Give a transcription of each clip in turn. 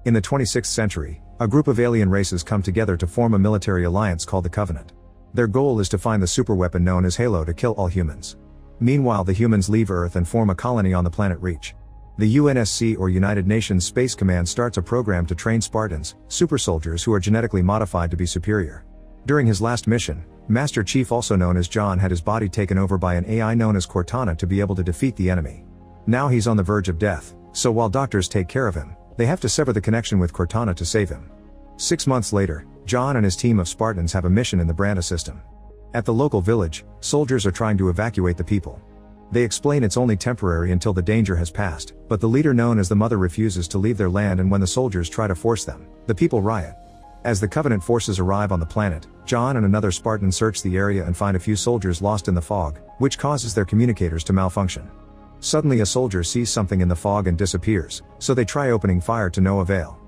In the 26th century, a group of alien races come together to form a military alliance called the Covenant. Their goal is to find the superweapon known as Halo to kill all humans. Meanwhile, the humans leave Earth and form a colony on the planet Reach. The UNSC, or United Nations Space Command, starts a program to train Spartans, supersoldiers who are genetically modified to be superior. During his last mission, Master Chief, also known as John, had his body taken over by an AI known as Cortana to be able to defeat the enemy. Now he's on the verge of death, so while doctors take care of him, they have to sever the connection with Cortana to save him. 6 months later, John and his team of Spartans have a mission in the Branda system. At the local village, soldiers are trying to evacuate the people. They explain it's only temporary until the danger has passed, but the leader, known as the Mother, refuses to leave their land, and when the soldiers try to force them, the people riot. As the Covenant forces arrive on the planet, John and another Spartan search the area and find a few soldiers lost in the fog, which causes their communicators to malfunction. Suddenly a soldier sees something in the fog and disappears, so they try opening fire to no avail.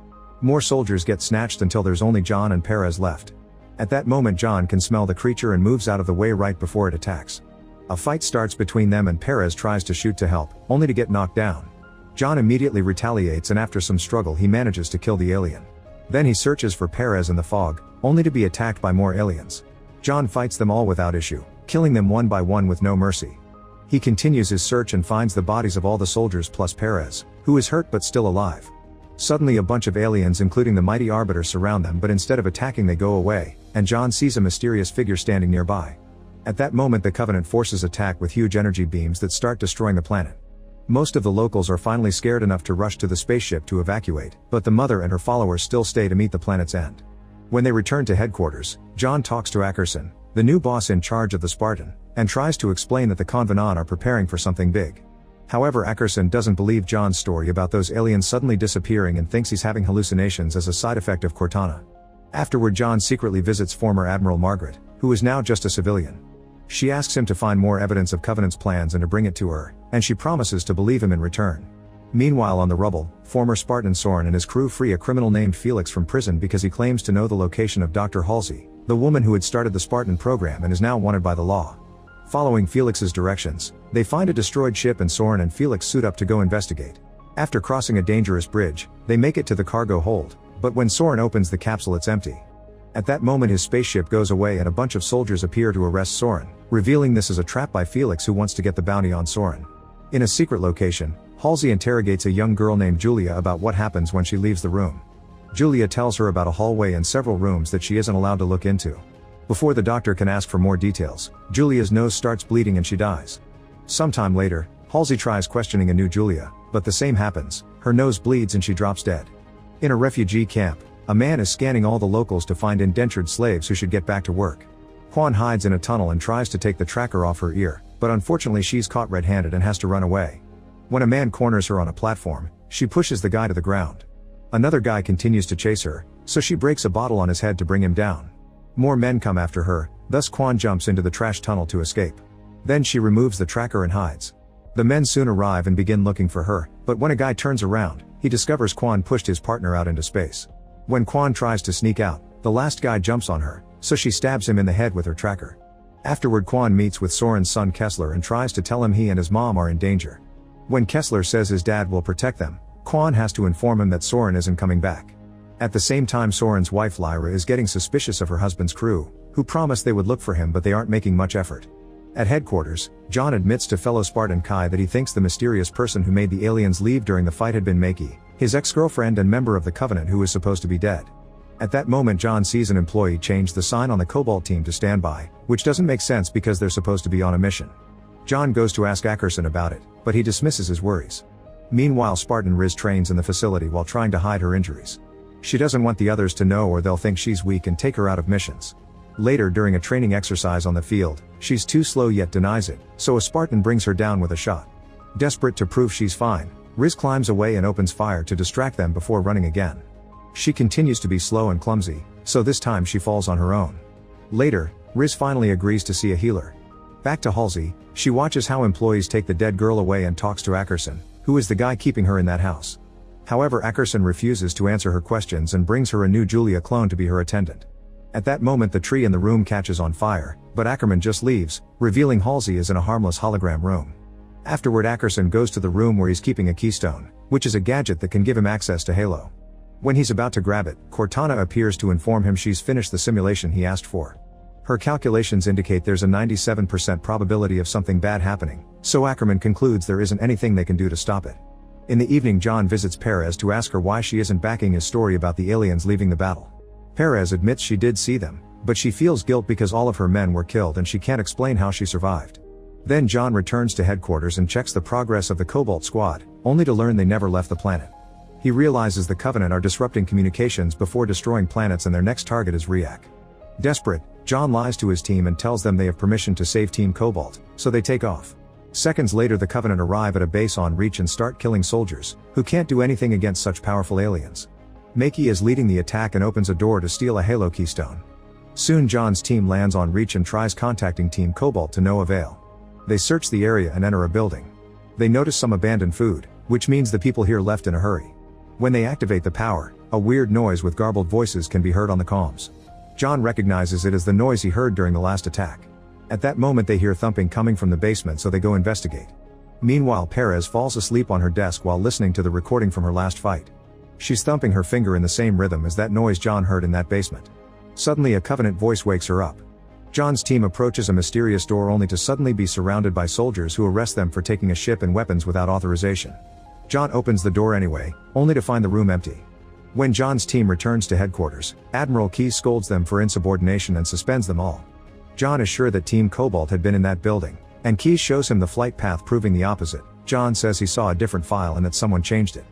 More soldiers get snatched until there's only John and Perez left. At that moment, John can smell the creature and moves out of the way right before it attacks. A fight starts between them and Perez tries to shoot to help, only to get knocked down. John immediately retaliates, and after some struggle he manages to kill the alien. Then he searches for Perez in the fog, only to be attacked by more aliens. John fights them all without issue, killing them one by one with no mercy. He continues his search and finds the bodies of all the soldiers plus Perez, who is hurt but still alive. Suddenly a bunch of aliens, including the mighty Arbiter, surround them, but instead of attacking they go away, and John sees a mysterious figure standing nearby. At that moment the Covenant forces attack with huge energy beams that start destroying the planet. Most of the locals are finally scared enough to rush to the spaceship to evacuate, but the Mother and her followers still stay to meet the planet's end. When they return to headquarters, John talks to Ackerson, the new boss in charge of the Spartan, and tries to explain that the Covenant are preparing for something big. However, Ackerson doesn't believe John's story about those aliens suddenly disappearing and thinks he's having hallucinations as a side effect of Cortana. Afterward, John secretly visits former Admiral Margaret, who is now just a civilian. She asks him to find more evidence of Covenant's plans and to bring it to her, and she promises to believe him in return. Meanwhile, on the rubble, former Spartan Soren and his crew free a criminal named Felix from prison because he claims to know the location of Dr. Halsey, the woman who had started the Spartan program and is now wanted by the law. Following Felix's directions, they find a destroyed ship and Soren and Felix suit up to go investigate. After crossing a dangerous bridge, they make it to the cargo hold, but when Soren opens the capsule it's empty. At that moment his spaceship goes away and a bunch of soldiers appear to arrest Soren, revealing this is a trap by Felix, who wants to get the bounty on Soren. In a secret location, Halsey interrogates a young girl named Julia about what happens when she leaves the room. Julia tells her about a hallway and several rooms that she isn't allowed to look into. Before the doctor can ask for more details, Julia's nose starts bleeding and she dies. Sometime later, Halsey tries questioning a new Julia, but the same happens, her nose bleeds and she drops dead. In a refugee camp, a man is scanning all the locals to find indentured slaves who should get back to work. Quan hides in a tunnel and tries to take the tracker off her ear, but unfortunately she's caught red-handed and has to run away. When a man corners her on a platform, she pushes the guy to the ground. Another guy continues to chase her, so she breaks a bottle on his head to bring him down. More men come after her, thus Quan jumps into the trash tunnel to escape. Then she removes the tracker and hides. The men soon arrive and begin looking for her, but when a guy turns around, he discovers Quan pushed his partner out into space. When Quan tries to sneak out, the last guy jumps on her, so she stabs him in the head with her tracker. Afterward, Quan meets with Soren's son Kessler and tries to tell him he and his mom are in danger. When Kessler says his dad will protect them, Quan has to inform him that Soren isn't coming back. At the same time, Soren's wife Lyra is getting suspicious of her husband's crew, who promised they would look for him but they aren't making much effort. At headquarters, John admits to fellow Spartan Kai that he thinks the mysterious person who made the aliens leave during the fight had been Maki, his ex-girlfriend and member of the Covenant who is supposed to be dead. At that moment, John sees an employee change the sign on the Cobalt team to standby, which doesn't make sense because they're supposed to be on a mission. John goes to ask Ackerson about it, but he dismisses his worries. Meanwhile, Spartan Riz trains in the facility while trying to hide her injuries. She doesn't want the others to know or they'll think she's weak and take her out of missions. Later, during a training exercise on the field, she's too slow yet denies it, so a Spartan brings her down with a shot. Desperate to prove she's fine, Riz climbs away and opens fire to distract them before running again. She continues to be slow and clumsy, so this time she falls on her own. Later, Riz finally agrees to see a healer. Back to Halsey, she watches how employees take the dead girl away and talks to Ackerson, who is the guy keeping her in that house. However, Ackerson refuses to answer her questions and brings her a new Julia clone to be her attendant. At that moment, the tree in the room catches on fire, but Ackerman just leaves, revealing Halsey is in a harmless hologram room. Afterward, Ackerson goes to the room where he's keeping a keystone, which is a gadget that can give him access to Halo. When he's about to grab it, Cortana appears to inform him she's finished the simulation he asked for. Her calculations indicate there's a 97% probability of something bad happening, so Ackerman concludes there isn't anything they can do to stop it. In the evening, John visits Perez to ask her why she isn't backing his story about the aliens leaving the battle. Perez admits she did see them, but she feels guilt because all of her men were killed and she can't explain how she survived. Then John returns to headquarters and checks the progress of the Cobalt Squad, only to learn they never left the planet. He realizes the Covenant are disrupting communications before destroying planets and their next target is Riak. Desperate, John lies to his team and tells them they have permission to save Team Cobalt, so they take off. Seconds later, the Covenant arrive at a base on Reach and start killing soldiers, who can't do anything against such powerful aliens. Makey is leading the attack and opens a door to steal a Halo keystone. Soon John's team lands on Reach and tries contacting Team Cobalt to no avail. They search the area and enter a building. They notice some abandoned food, which means the people here left in a hurry. When they activate the power, a weird noise with garbled voices can be heard on the comms. John recognizes it as the noise he heard during the last attack. At that moment they hear thumping coming from the basement, so they go investigate. Meanwhile, Perez falls asleep on her desk while listening to the recording from her last fight. She's thumping her finger in the same rhythm as that noise John heard in that basement. Suddenly a Covenant voice wakes her up. John's team approaches a mysterious door only to suddenly be surrounded by soldiers who arrest them for taking a ship and weapons without authorization. John opens the door anyway, only to find the room empty. When John's team returns to headquarters, Admiral Keyes scolds them for insubordination and suspends them all. John is sure that Team Cobalt had been in that building, and Keyes shows him the flight path proving the opposite. John says he saw a different file and that someone changed it.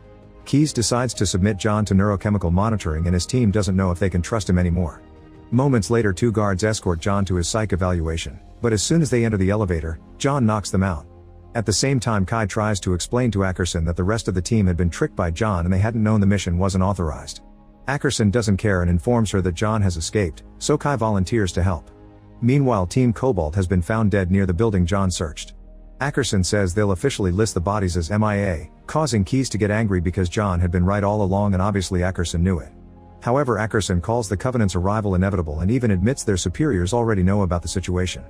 Keyes decides to submit John to neurochemical monitoring and his team doesn't know if they can trust him anymore. Moments later, two guards escort John to his psych evaluation, but as soon as they enter the elevator, John knocks them out. At the same time, Kai tries to explain to Ackerson that the rest of the team had been tricked by John and they hadn't known the mission wasn't authorized. Ackerson doesn't care and informs her that John has escaped, so Kai volunteers to help. Meanwhile, Team Cobalt has been found dead near the building John searched. Ackerson says they'll officially list the bodies as MIA, causing Keyes to get angry because John had been right all along and obviously Ackerson knew it. However, Ackerson calls the Covenant's arrival inevitable and even admits their superiors already know about the situation.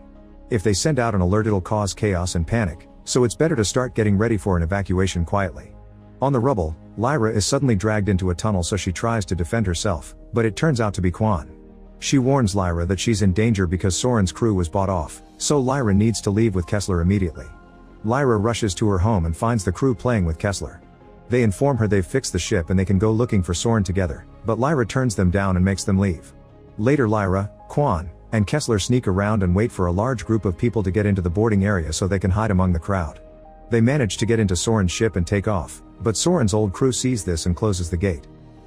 If they send out an alert, it'll cause chaos and panic, so it's better to start getting ready for an evacuation quietly. On the rubble, Lyra is suddenly dragged into a tunnel, so she tries to defend herself, but it turns out to be Quan. She warns Lyra that she's in danger because Soren's crew was bought off, so Lyra needs to leave with Kessler immediately. Lyra rushes to her home and finds the crew playing with Kessler. They inform her they've fixed the ship and they can go looking for Soren together, but Lyra turns them down and makes them leave. Later, Lyra, Quan, and Kessler sneak around and wait for a large group of people to get into the boarding area so they can hide among the crowd. They manage to get into Soren's ship and take off, but Soren's old crew sees this and closes the gate.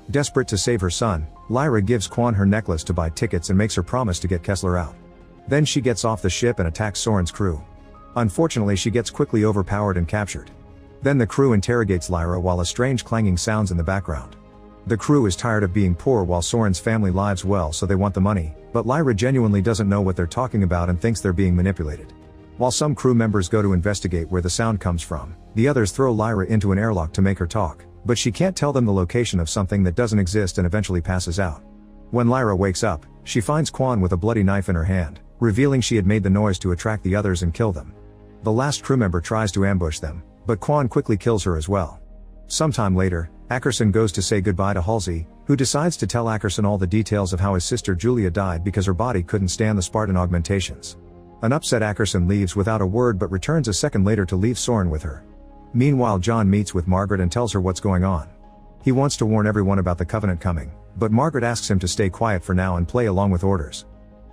Desperate to save her son, Lyra gives Quan her necklace to buy tickets and makes her promise to get Kessler out. Then she gets off the ship and attacks Soren's crew. Unfortunately, she gets quickly overpowered and captured. Then the crew interrogates Lyra while a strange clanging sounds in the background. The crew is tired of being poor while Soren's family lives well, so they want the money, but Lyra genuinely doesn't know what they're talking about and thinks they're being manipulated. While some crew members go to investigate where the sound comes from, the others throw Lyra into an airlock to make her talk, but she can't tell them the location of something that doesn't exist and eventually passes out. When Lyra wakes up, she finds Quan with a bloody knife in her hand, revealing she had made the noise to attract the others and kill them. The last crew member tries to ambush them, but Quan quickly kills her as well. Sometime later, Ackerson goes to say goodbye to Halsey, who decides to tell Ackerson all the details of how his sister Julia died because her body couldn't stand the Spartan augmentations. An upset Ackerson leaves without a word but returns a second later to leave Soren with her. Meanwhile, John meets with Margaret and tells her what's going on. He wants to warn everyone about the Covenant coming, but Margaret asks him to stay quiet for now and play along with orders.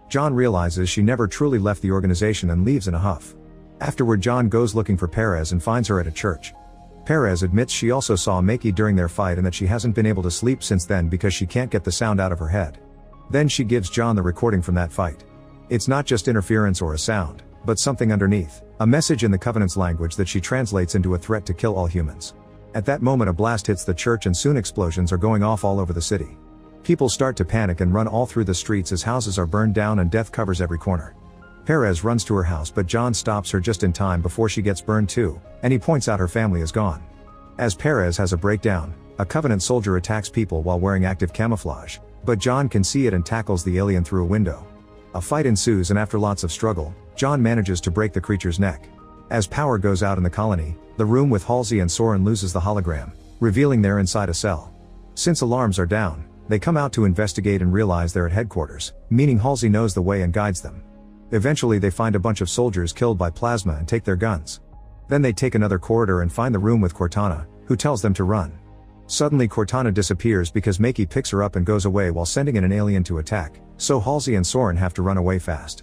John realizes she never truly left the organization and leaves in a huff. Afterward, John goes looking for Perez and finds her at a church. Perez admits she also saw Makey during their fight and that she hasn't been able to sleep since then because she can't get the sound out of her head. Then she gives John the recording from that fight. It's not just interference or a sound, but something underneath, a message in the Covenant's language that she translates into a threat to kill all humans. At that moment, a blast hits the church and soon explosions are going off all over the city. People start to panic and run all through the streets as houses are burned down and death covers every corner. Perez runs to her house, but John stops her just in time before she gets burned too, and he points out her family is gone. As Perez has a breakdown, a Covenant soldier attacks people while wearing active camouflage, but John can see it and tackles the alien through a window. A fight ensues and after lots of struggle, John manages to break the creature's neck. As power goes out in the colony, the room with Halsey and Soren loses the hologram, revealing they're inside a cell. Since alarms are down, they come out to investigate and realize they're at headquarters, meaning Halsey knows the way and guides them. Eventually they find a bunch of soldiers killed by plasma and take their guns. Then they take another corridor and find the room with Cortana, who tells them to run. Suddenly Cortana disappears because Makey picks her up and goes away while sending in an alien to attack, so Halsey and Soren have to run away fast.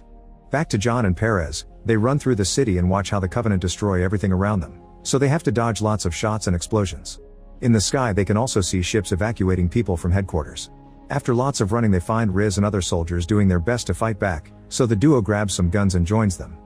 Back to John and Perez, they run through the city and watch how the Covenant destroy everything around them, so they have to dodge lots of shots and explosions. In the sky they can also see ships evacuating people from headquarters. After lots of running they find Riz and other soldiers doing their best to fight back, so the duo grabs some guns and joins them.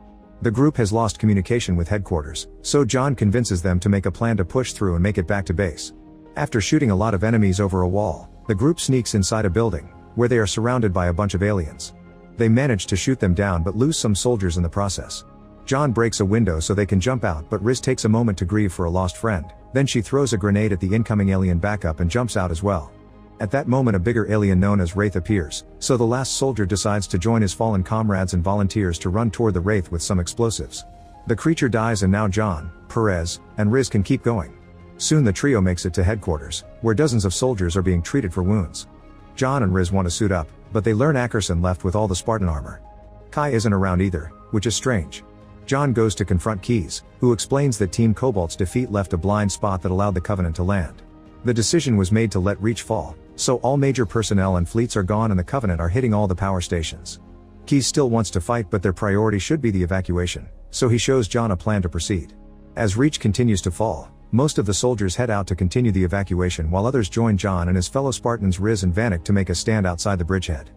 The group has lost communication with headquarters, so John convinces them to make a plan to push through and make it back to base. After shooting a lot of enemies over a wall, the group sneaks inside a building, where they are surrounded by a bunch of aliens. They manage to shoot them down but lose some soldiers in the process. John breaks a window so they can jump out, but Riz takes a moment to grieve for a lost friend, then she throws a grenade at the incoming alien backup and jumps out as well. At that moment a bigger alien known as Wraith appears, so the last soldier decides to join his fallen comrades and volunteers to run toward the Wraith with some explosives. The creature dies and now John, Perez, and Riz can keep going. Soon the trio makes it to headquarters, where dozens of soldiers are being treated for wounds. John and Riz want to suit up, but they learn Ackerson left with all the Spartan armor. Kai isn't around either, which is strange. John goes to confront Keyes, who explains that Team Cobalt's defeat left a blind spot that allowed the Covenant to land. The decision was made to let Reach fall, so all major personnel and fleets are gone and the Covenant are hitting all the power stations. Keyes still wants to fight, but their priority should be the evacuation, so he shows John a plan to proceed. As Reach continues to fall, most of the soldiers head out to continue the evacuation while others join John and his fellow Spartans Riz and Vanek to make a stand outside the bridgehead.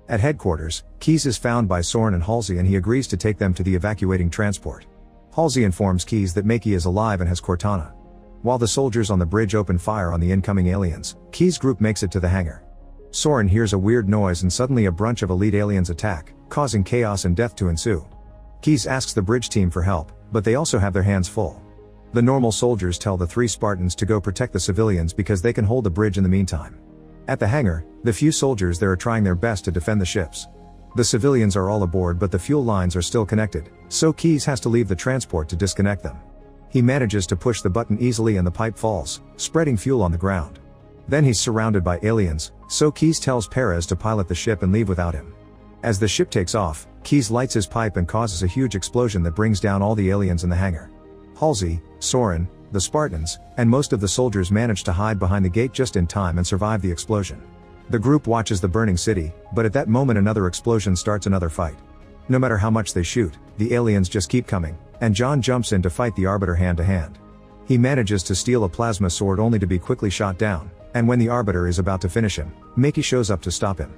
At headquarters, Keyes is found by Soren and Halsey and he agrees to take them to the evacuating transport. Halsey informs Keyes that Makey is alive and has Cortana. While the soldiers on the bridge open fire on the incoming aliens, Keyes' group makes it to the hangar. Soren hears a weird noise and suddenly a bunch of elite aliens attack, causing chaos and death to ensue. Keyes asks the bridge team for help, but they also have their hands full. The normal soldiers tell the 3 Spartans to go protect the civilians because they can hold the bridge in the meantime. At the hangar, the few soldiers there are trying their best to defend the ships. The civilians are all aboard but the fuel lines are still connected, so Keyes has to leave the transport to disconnect them. He manages to push the button easily and the pipe falls, spreading fuel on the ground. Then he's surrounded by aliens, so Keyes tells Perez to pilot the ship and leave without him. As the ship takes off, Keyes lights his pipe and causes a huge explosion that brings down all the aliens in the hangar. Halsey, Soren, the Spartans, and most of the soldiers manage to hide behind the gate just in time and survive the explosion. The group watches the burning city, but at that moment another explosion starts another fight. No matter how much they shoot, the aliens just keep coming, and John jumps in to fight the Arbiter hand to hand. He manages to steal a plasma sword only to be quickly shot down, and when the Arbiter is about to finish him, Makey shows up to stop him.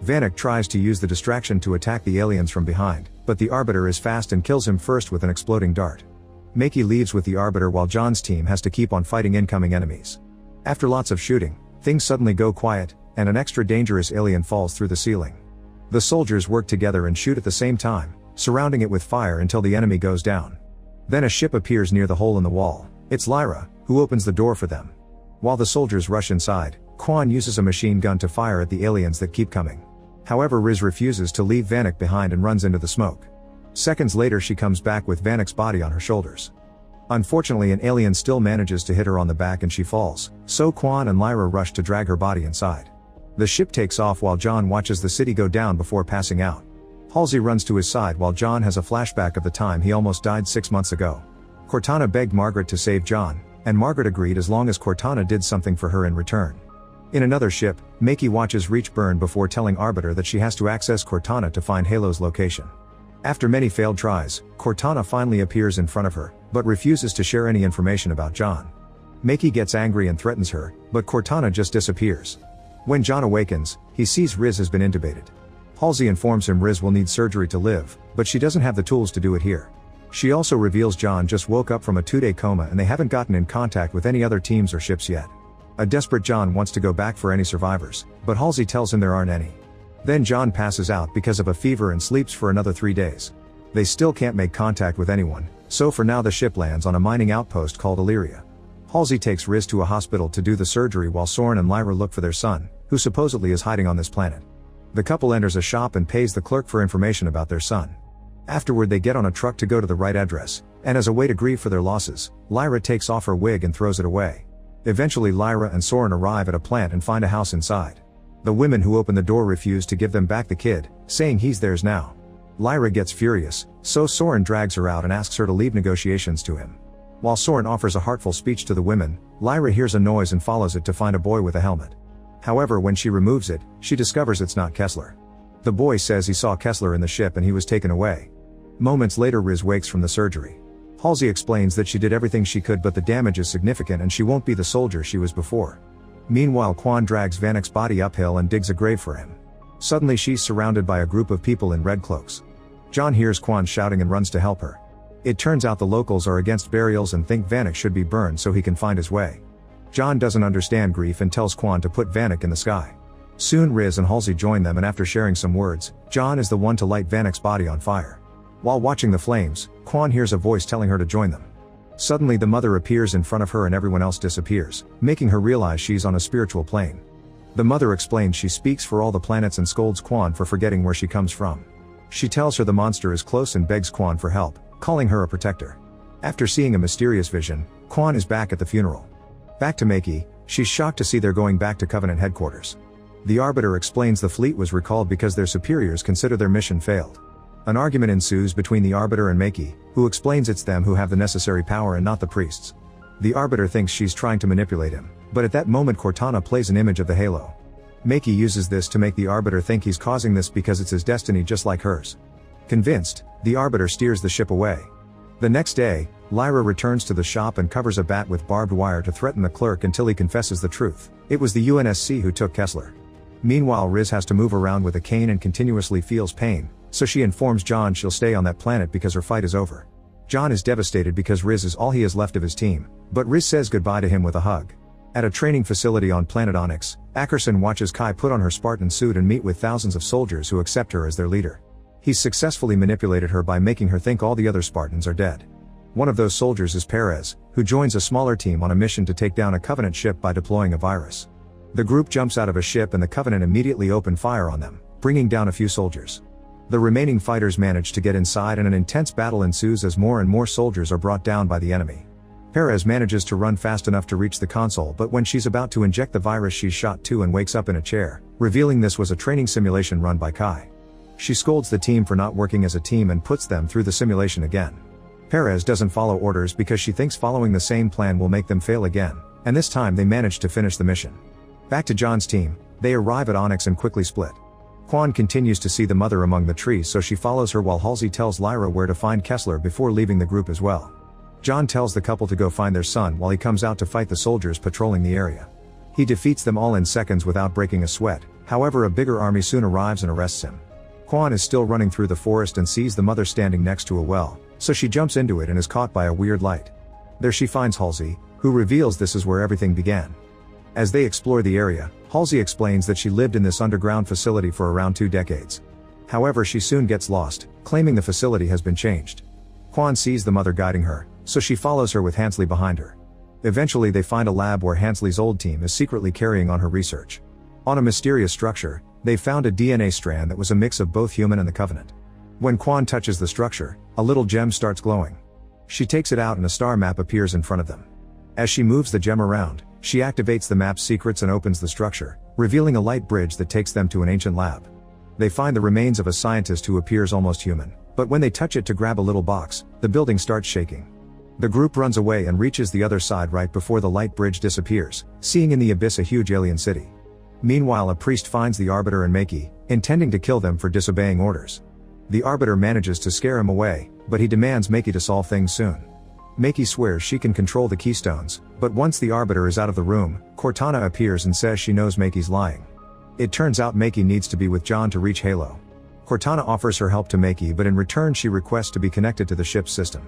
Vanek tries to use the distraction to attack the aliens from behind, but the Arbiter is fast and kills him first with an exploding dart. Makey leaves with the Arbiter while John's team has to keep on fighting incoming enemies. After lots of shooting, things suddenly go quiet, and an extra dangerous alien falls through the ceiling. The soldiers work together and shoot at the same time, surrounding it with fire until the enemy goes down. Then a ship appears near the hole in the wall. It's Lyra, who opens the door for them. While the soldiers rush inside, Quan uses a machine gun to fire at the aliens that keep coming. However, Riz refuses to leave Vanek behind and runs into the smoke. Seconds later she comes back with Vanek's body on her shoulders. Unfortunately, an alien still manages to hit her on the back and she falls, so Quan and Lyra rush to drag her body inside. The ship takes off while John watches the city go down before passing out. Halsey runs to his side while John has a flashback of the time he almost died 6 months ago. Cortana begged Margaret to save John, and Margaret agreed as long as Cortana did something for her in return. In another ship, Makey watches Reach burn before telling Arbiter that she has to access Cortana to find Halo's location. After many failed tries, Cortana finally appears in front of her, but refuses to share any information about John. Makey gets angry and threatens her, but Cortana just disappears. When John awakens, he sees Riz has been intubated. Halsey informs him Riz will need surgery to live, but she doesn't have the tools to do it here. She also reveals John just woke up from a 2-day coma and they haven't gotten in contact with any other teams or ships yet. A desperate John wants to go back for any survivors, but Halsey tells him there aren't any. Then John passes out because of a fever and sleeps for another 3 days. They still can't make contact with anyone, so for now the ship lands on a mining outpost called Illyria. Halsey takes Riz to a hospital to do the surgery while Soren and Lyra look for their son, who supposedly is hiding on this planet. The couple enters a shop and pays the clerk for information about their son. Afterward they get on a truck to go to the right address, and as a way to grieve for their losses, Lyra takes off her wig and throws it away. Eventually Lyra and Soren arrive at a plant and find a house inside. The women who open the door refuse to give them back the kid, saying he's theirs now. Lyra gets furious, so Soren drags her out and asks her to leave negotiations to him. While Soren offers a heartful speech to the women, Lyra hears a noise and follows it to find a boy with a helmet. However, when she removes it, she discovers it's not Kessler. The boy says he saw Kessler in the ship and he was taken away. Moments later Riz wakes from the surgery. Halsey explains that she did everything she could but the damage is significant and she won't be the soldier she was before. Meanwhile Quan drags Vanek's body uphill and digs a grave for him. Suddenly she's surrounded by a group of people in red cloaks. John hears Quan shouting and runs to help her. It turns out the locals are against burials and think Vanek should be burned so he can find his way. John doesn't understand grief and tells Quan to put Vanek in the sky. Soon Riz and Halsey join them and after sharing some words, John is the one to light Vanek's body on fire. While watching the flames, Quan hears a voice telling her to join them. Suddenly the mother appears in front of her and everyone else disappears, making her realize she's on a spiritual plane. The mother explains she speaks for all the planets and scolds Quan for forgetting where she comes from. She tells her the monster is close and begs Quan for help, calling her a protector. After seeing a mysterious vision, Quan is back at the funeral. Back to Maki, she's shocked to see they're going back to Covenant headquarters. The Arbiter explains the fleet was recalled because their superiors consider their mission failed. An argument ensues between the Arbiter and Maki, who explains it's them who have the necessary power and not the priests. The Arbiter thinks she's trying to manipulate him, but at that moment Cortana plays an image of the halo. Maki uses this to make the Arbiter think he's causing this because it's his destiny just like hers. Convinced, the Arbiter steers the ship away. The next day, Lyra returns to the shop and covers a bat with barbed wire to threaten the clerk until he confesses the truth. It was the UNSC who took Kessler. Meanwhile Riz has to move around with a cane and continuously feels pain, so she informs John she'll stay on that planet because her fight is over. John is devastated because Riz is all he has left of his team, but Riz says goodbye to him with a hug. At a training facility on planet Onyx, Ackerson watches Kai put on her Spartan suit and meet with thousands of soldiers who accept her as their leader. He's successfully manipulated her by making her think all the other Spartans are dead. One of those soldiers is Perez, who joins a smaller team on a mission to take down a Covenant ship by deploying a virus. The group jumps out of a ship and the Covenant immediately open fire on them, bringing down a few soldiers. The remaining fighters manage to get inside and an intense battle ensues as more and more soldiers are brought down by the enemy. Perez manages to run fast enough to reach the console, but when she's about to inject the virus she's shot too and wakes up in a chair, revealing this was a training simulation run by Kai. She scolds the team for not working as a team and puts them through the simulation again. Perez doesn't follow orders because she thinks following the same plan will make them fail again, and this time they manage to finish the mission. Back to John's team, they arrive at Onyx and quickly split. Quan continues to see the mother among the trees so she follows her while Halsey tells Lyra where to find Kessler before leaving the group as well. John tells the couple to go find their son while he comes out to fight the soldiers patrolling the area. He defeats them all in seconds without breaking a sweat, however a bigger army soon arrives and arrests him. Quan is still running through the forest and sees the mother standing next to a well, so she jumps into it and is caught by a weird light. There she finds Halsey, who reveals this is where everything began. As they explore the area, Halsey explains that she lived in this underground facility for around 2 decades. However, she soon gets lost, claiming the facility has been changed. Quan sees the mother guiding her, so she follows her with Hansley behind her. Eventually they find a lab where Hansley's old team is secretly carrying on her research. On a mysterious structure, they found a DNA strand that was a mix of both human and the Covenant. When Quan touches the structure, a little gem starts glowing. She takes it out and a star map appears in front of them. As she moves the gem around, she activates the map's secrets and opens the structure, revealing a light bridge that takes them to an ancient lab. They find the remains of a scientist who appears almost human, but when they touch it to grab a little box, the building starts shaking. The group runs away and reaches the other side right before the light bridge disappears, seeing in the abyss a huge alien city. Meanwhile, a priest finds the Arbiter and Maki, intending to kill them for disobeying orders. The Arbiter manages to scare him away, but he demands Maki to solve things soon. Maki swears she can control the keystones, but once the Arbiter is out of the room, Cortana appears and says she knows Maki's lying. It turns out Maki needs to be with John to reach Halo. Cortana offers her help to Maki, but in return she requests to be connected to the ship's system.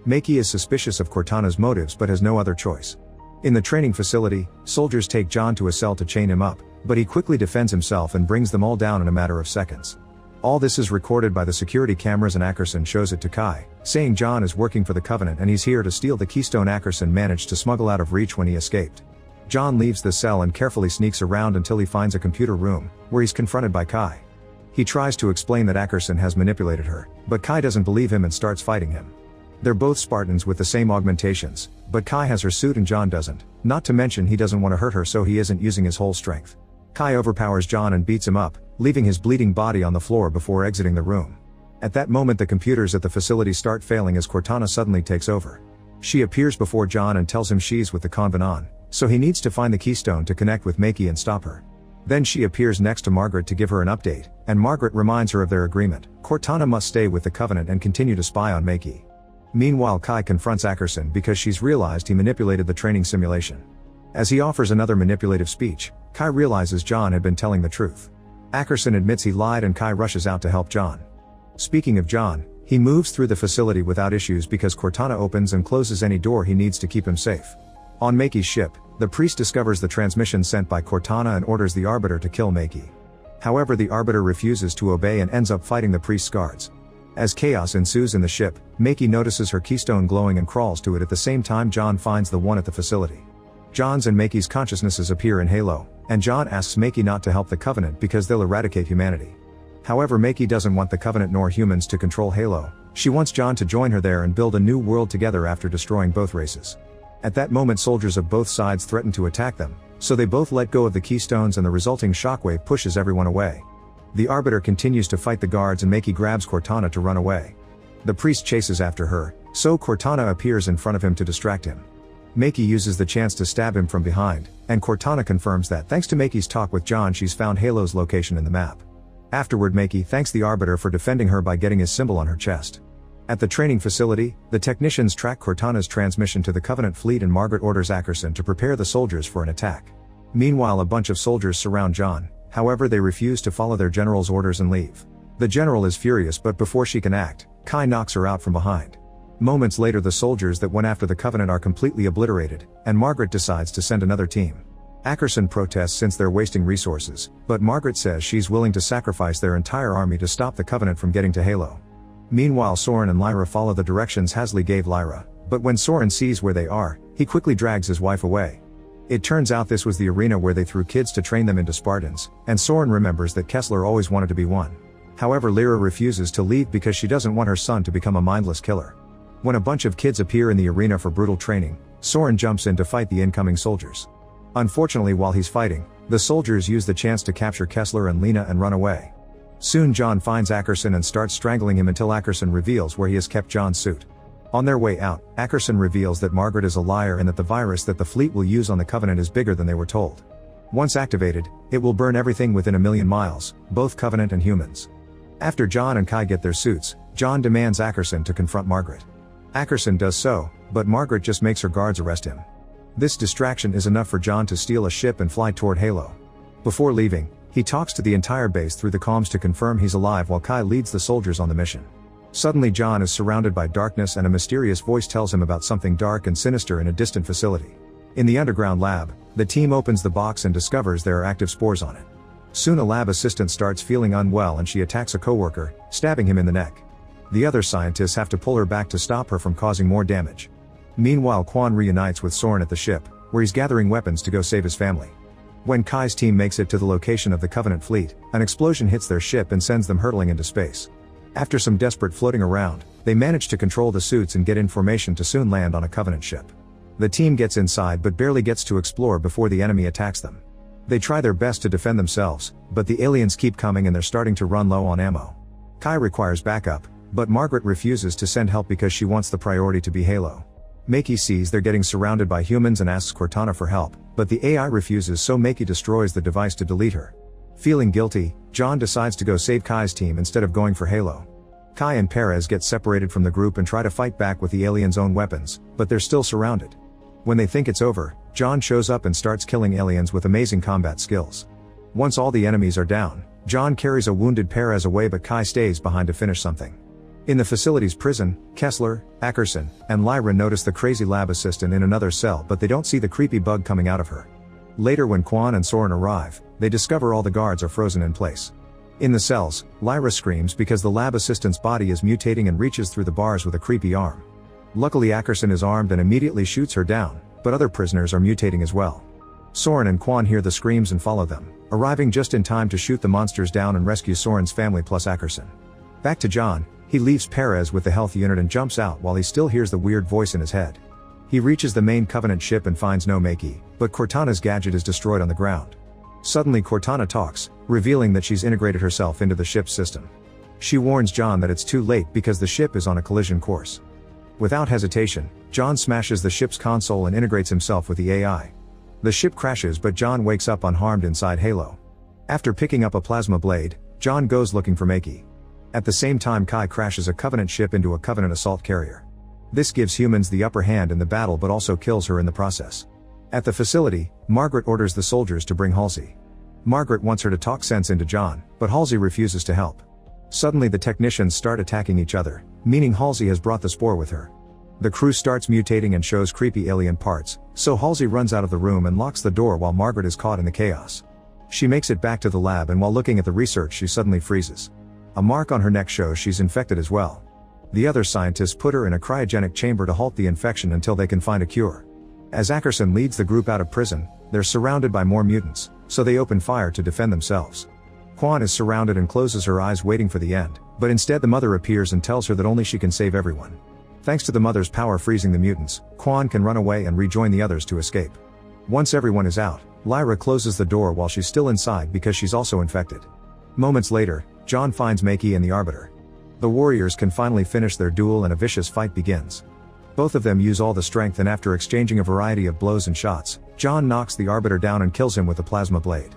Maki is suspicious of Cortana's motives but has no other choice. In the training facility, soldiers take John to a cell to chain him up, but he quickly defends himself and brings them all down in a matter of seconds. All this is recorded by the security cameras and Ackerson shows it to Kai, saying John is working for the Covenant and he's here to steal the keystone Ackerson managed to smuggle out of reach when he escaped. John leaves the cell and carefully sneaks around until he finds a computer room, where he's confronted by Kai. He tries to explain that Ackerson has manipulated her, but Kai doesn't believe him and starts fighting him. They're both Spartans with the same augmentations, but Kai has her suit and John doesn't, not to mention he doesn't want to hurt her so he isn't using his whole strength. Kai overpowers John and beats him up, leaving his bleeding body on the floor before exiting the room. At that moment the computers at the facility start failing as Cortana suddenly takes over. She appears before John and tells him she's with the Convenant, so he needs to find the keystone to connect with Makey and stop her. Then she appears next to Margaret to give her an update, and Margaret reminds her of their agreement. Cortana must stay with the Covenant and continue to spy on Makey. Meanwhile Kai confronts Ackerson because she's realized he manipulated the training simulation. As he offers another manipulative speech, Kai realizes John had been telling the truth. Ackerson admits he lied and Kai rushes out to help John. Speaking of John, he moves through the facility without issues because Cortana opens and closes any door he needs to keep him safe. On Makey's ship, the priest discovers the transmission sent by Cortana and orders the Arbiter to kill Makey. However, the Arbiter refuses to obey and ends up fighting the priest's guards. As chaos ensues in the ship, Makey notices her keystone glowing and crawls to it at the same time John finds the one at the facility. John's and Makey's consciousnesses appear in Halo, and John asks Makey not to help the Covenant because they'll eradicate humanity. However, Makey doesn't want the Covenant nor humans to control Halo. She wants John to join her there and build a new world together after destroying both races. At that moment soldiers of both sides threaten to attack them, so they both let go of the keystones and the resulting shockwave pushes everyone away. The Arbiter continues to fight the guards and Makey grabs Cortana to run away. The priest chases after her, so Cortana appears in front of him to distract him. Makey uses the chance to stab him from behind, and Cortana confirms that thanks to Makey's talk with John she's found Halo's location in the map. Afterward Makey thanks the Arbiter for defending her by getting his symbol on her chest. At the training facility, the technicians track Cortana's transmission to the Covenant fleet and Margaret orders Ackerson to prepare the soldiers for an attack. Meanwhile a bunch of soldiers surround John, however they refuse to follow their general's orders and leave. The general is furious but before she can act, Kai knocks her out from behind. Moments later the soldiers that went after the Covenant are completely obliterated, and Margaret decides to send another team. Ackerson protests since they're wasting resources, but Margaret says she's willing to sacrifice their entire army to stop the Covenant from getting to Halo. Meanwhile Soren and Lyra follow the directions Hasley gave Lyra, but when Soren sees where they are, he quickly drags his wife away. It turns out this was the arena where they threw kids to train them into Spartans, and Soren remembers that Kessler always wanted to be one. However, Lyra refuses to leave because she doesn't want her son to become a mindless killer. When a bunch of kids appear in the arena for brutal training, Soren jumps in to fight the incoming soldiers. Unfortunately, while he's fighting, the soldiers use the chance to capture Kessler and Lena and run away. Soon John finds Ackerson and starts strangling him until Ackerson reveals where he has kept John's suit. On their way out, Ackerson reveals that Margaret is a liar and that the virus that the fleet will use on the Covenant is bigger than they were told. Once activated, it will burn everything within 1,000,000 miles, both Covenant and humans. After John and Kai get their suits, John demands Ackerson to confront Margaret. Ackerson does so, but Margaret just makes her guards arrest him. This distraction is enough for John to steal a ship and fly toward Halo. Before leaving, he talks to the entire base through the comms to confirm he's alive while Kai leads the soldiers on the mission. Suddenly John is surrounded by darkness and a mysterious voice tells him about something dark and sinister in a distant facility. In the underground lab, the team opens the box and discovers there are active spores on it. Soon a lab assistant starts feeling unwell and she attacks a coworker, stabbing him in the neck. The other scientists have to pull her back to stop her from causing more damage. Meanwhile Quan reunites with Soren at the ship, where he's gathering weapons to go save his family. When Kai's team makes it to the location of the Covenant fleet, an explosion hits their ship and sends them hurtling into space. After some desperate floating around, they manage to control the suits and get in formation to soon land on a Covenant ship. The team gets inside but barely gets to explore before the enemy attacks them. They try their best to defend themselves, but the aliens keep coming and they're starting to run low on ammo. Kai requires backup, but Margaret refuses to send help because she wants the priority to be Halo. Makey sees they're getting surrounded by humans and asks Cortana for help, but the AI refuses so Makey destroys the device to delete her. Feeling guilty, John decides to go save Kai's team instead of going for Halo. Kai and Perez get separated from the group and try to fight back with the aliens' own weapons, but they're still surrounded. When they think it's over, John shows up and starts killing aliens with amazing combat skills. Once all the enemies are down, John carries a wounded Perez away but Kai stays behind to finish something. In the facility's prison, Kessler, Ackerson, and Lyra notice the crazy lab assistant in another cell but they don't see the creepy bug coming out of her. Later when Quan and Soren arrive, they discover all the guards are frozen in place. In the cells, Lyra screams because the lab assistant's body is mutating and reaches through the bars with a creepy arm. Luckily Ackerson is armed and immediately shoots her down, but other prisoners are mutating as well. Soren and Quan hear the screams and follow them, arriving just in time to shoot the monsters down and rescue Soren's family plus Ackerson. Back to John, he leaves Perez with the health unit and jumps out while he still hears the weird voice in his head. He reaches the main Covenant ship and finds no Makey, but Cortana's gadget is destroyed on the ground. Suddenly Cortana talks, revealing that she's integrated herself into the ship's system. She warns John that it's too late because the ship is on a collision course. Without hesitation, John smashes the ship's console and integrates himself with the AI. The ship crashes but John wakes up unharmed inside Halo. After picking up a plasma blade, John goes looking for Makey. At the same time Kai crashes a Covenant ship into a Covenant assault carrier. This gives humans the upper hand in the battle but also kills her in the process. At the facility, Margaret orders the soldiers to bring Halsey. Margaret wants her to talk sense into John, but Halsey refuses to help. Suddenly the technicians start attacking each other, meaning Halsey has brought the spore with her. The crew starts mutating and shows creepy alien parts, so Halsey runs out of the room and locks the door while Margaret is caught in the chaos. She makes it back to the lab and while looking at the research she suddenly freezes. A mark on her neck shows she's infected as well. The other scientists put her in a cryogenic chamber to halt the infection until they can find a cure. As Ackerson leads the group out of prison, they're surrounded by more mutants, so they open fire to defend themselves. Quan is surrounded and closes her eyes waiting for the end, but instead the mother appears and tells her that only she can save everyone. Thanks to the mother's power freezing the mutants, Quan can run away and rejoin the others to escape. Once everyone is out, Lyra closes the door while she's still inside because she's also infected. Moments later, John finds Makey and the Arbiter. The warriors can finally finish their duel and a vicious fight begins. Both of them use all the strength and after exchanging a variety of blows and shots, John knocks the Arbiter down and kills him with a plasma blade.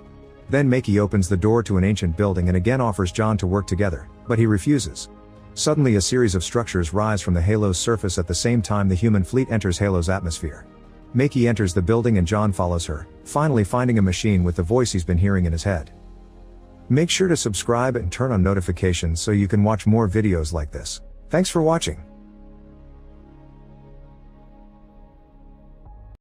Then Makey opens the door to an ancient building and again offers John to work together, but he refuses. Suddenly a series of structures rise from the Halo's surface at the same time the human fleet enters Halo's atmosphere. Makey enters the building and John follows her, finally finding a machine with the voice he's been hearing in his head. Make sure to subscribe and turn on notifications so you can watch more videos like this. Thanks for watching.